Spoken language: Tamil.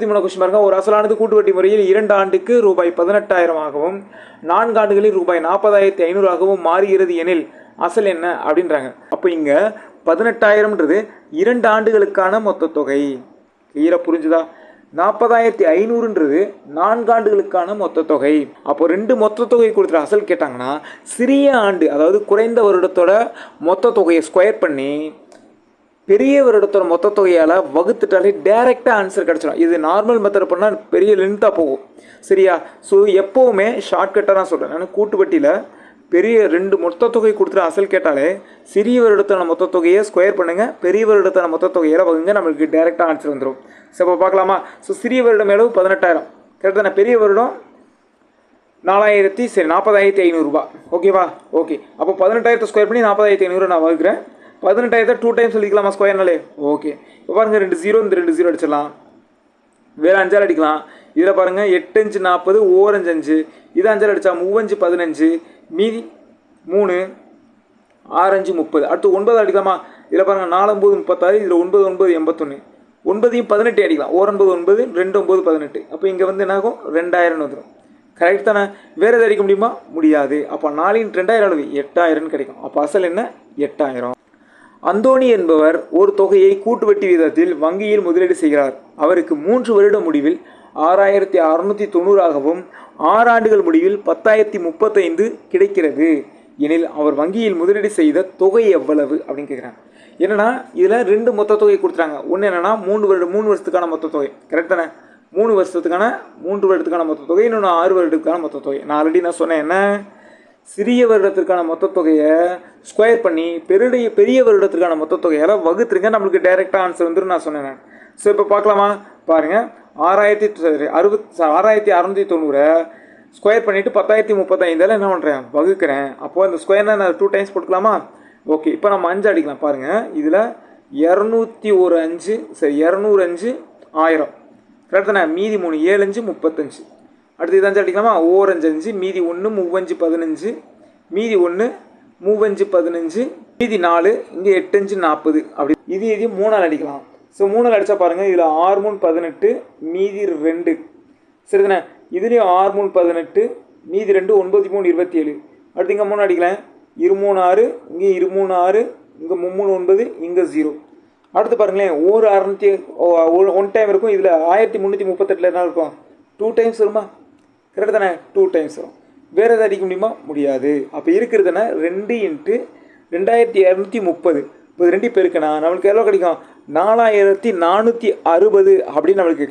கொஸ்டின் பாருங்க. ஒரு அசலானது கூட்டு வட்டி முறையில் 2 ஆண்டுக்கு ரூபாய் 18,000ஆகவும் 4 ஆண்டுகளில் ரூபாய் 40,500ஆகவும் மாறுகிறது எனில் அசல் என்ன அப்படின்றாங்க. அப்போ இங்க 18,000ன்றது 2 ஆண்டுகளுக்கான மொத்த தொகை. கிளியரா புரிஞ்சுதா? 40,500ன்றது 4 ஆண்டுகளுக்கான மொத்த தொகை. அப்போ 2 மொத்த தொகை கொடுத்துட்டு அசல் கேட்டாங்கன்னா சிறிய ஆண்டு, அதாவது குறைந்த வருடத்தோட மொத்த தொகையை ஸ்கொயர் பண்ணி பெரிய வருடத்தோட மொத்த தொகையால் வகுத்துட்டாலே டேரெக்டாக ஆன்சர் கிடச்சிடும். இது நார்மல் மெத்தட் பண்ணால் பெரிய லென்த்தாக போகும். சரியா? ஸோ எப்போவுமே ஷார்ட்கட்டாக தான் சொல்கிறேன். நான் கூட்டுவட்டியில் பெரிய 2 மொத்த தொகை கொடுத்துட்டு அசல் கேட்டாலே சிறிய வருடத்தான மொத்த தொகையை ஸ்கொயர் பண்ணுங்கள், பெரிய வருடத்தான மொத்த தொகையில் வகுங்க, நம்மளுக்கு டேரெக்டாக ஆன்சர் வந்துடும். சரி, இப்போ பார்க்கலாமா? ஸோ சிறிய வருடம் எவ்வளவு? 18,000. கரெக்டாக. பெரிய வருடம் 40,500 ரூபா. ஓகேவா? ஓகே. அப்போ 18,000 ஸ்கொயர் பண்ணி 40,500 நான் வகுக்கிறேன். 18,000 2 டைம்ஸ் எழுதிக்கலாமா ஸ்கொயர்னாலே? ஓகே. இப்போ பாருங்கள், 2 0 இந்த 2 0 அடிச்சிடலாம். வேறு 5 அடிக்கலாம். இதில் பாருங்கள் 8 5 40, 1 5 5. இது 5 அடித்தா 3 5 15, மீதி 3 6 5 30. அடுத்து 9 அடிக்கலாமா? இதில் பாருங்கள் 4 9 36, இதில் 9 9 81. 9 18 அடிக்கலாம். 1 9 9, 2 9 18. அப்போ இங்கே வந்து என்ன ஆகும்? 2000 வந்துடும். கரெக்ட் தானே? வேறு எது அடிக்க முடியுமா? முடியாது. அப்போ 4 × 2000 அளவு 8000 கிடைக்கும். அப்போ அசல் என்ன? 8000. அந்தோணி என்பவர் ஒரு தொகையை கூட்டுவட்டி வீதத்தில் வங்கியில் முதலீடு செய்கிறார். அவருக்கு 3 வருட முடிவில் 6,690ஆகவும் 6 ஆண்டுகள் முடிவில் 10,035 கிடைக்கிறது எனில் அவர் வங்கியில் முதலீடு செய்த தொகை எவ்வளவு அப்படின்னு கேட்குறாங்க. என்னன்னா இதில் 2 மொத்த தொகை கொடுத்துறாங்க. ஒன்று என்னன்னா 3 வருஷத்துக்கான மொத்த தொகை. கரெக்ட் தானே? 3 வருடத்துக்கான மொத்த தொகை, இன்னொன்று 6 வருடத்துக்கான மொத்த தொகை. நான் ஆல்ரெடி சொன்னேன் என்ன, சிறிய வருடத்திற்கான மொத்த தொகையை ஸ்கொயர் பண்ணி பெரிய வருடத்திற்கான மொத்த தொகையால் வகுத்துருங்க, நம்மளுக்கு டைரெக்டாக ஆன்சர் வந்துடும் நான் சொன்னேன். ஸோ இப்போ பார்க்கலாமா? பாருங்கள், 6,690 ஸ்கொயர் பண்ணிவிட்டு 10,035 என்ன பண்ணுறேன்? வகுக்கிறேன். அப்போது அந்த ஸ்கொயர்னா நான் 2 டைம்ஸ் போட்டுக்கலாமா? ஓகே. இப்போ நம்ம 5 அடிக்கலாம். பாருங்கள், இதில் 201 5, சரி 205 1000. கரெக்ட் தானே? மீதி 3 7 5 35. அடுத்து இது 5 அடிக்கலாமா? 1 5 5, மீதி 1 3 5 15, மீதி 1 3 5 15, மீதி 4, இங்கே 8 5 40. அப்படி இது 3 அடிக்கலாம். ஸோ 3 அடித்தா பாருங்கள், இதில் 6 3 18, மீதி 2. சரி தானே? இதுலேயும் 6 3 18, மீதி 2 9 3 27. அடுத்து இங்கே 3 அடிக்கலாம். 23 6, இங்கே 23 6, இங்கே 3 9, இங்கே 0. அடுத்து பாருங்களேன், 1 டைம் இருக்கும். இதில் 1338 என்ன இருக்கும்? 2 டைம்ஸ் வருமா? கரெக்டு தானே? 2 டைம்ஸ் வரும். வேறு எதாவது அடிக்க முடியுமா? முடியாது. அப்போ இருக்கிறதுனா 2 × 2230. இப்போ 2 பெருக்குனா நம்மளுக்கு எவ்வளோ கிடைக்கும்? 4,460 அப்படின்னு நம்மளுக்கு கிடைக்கும்.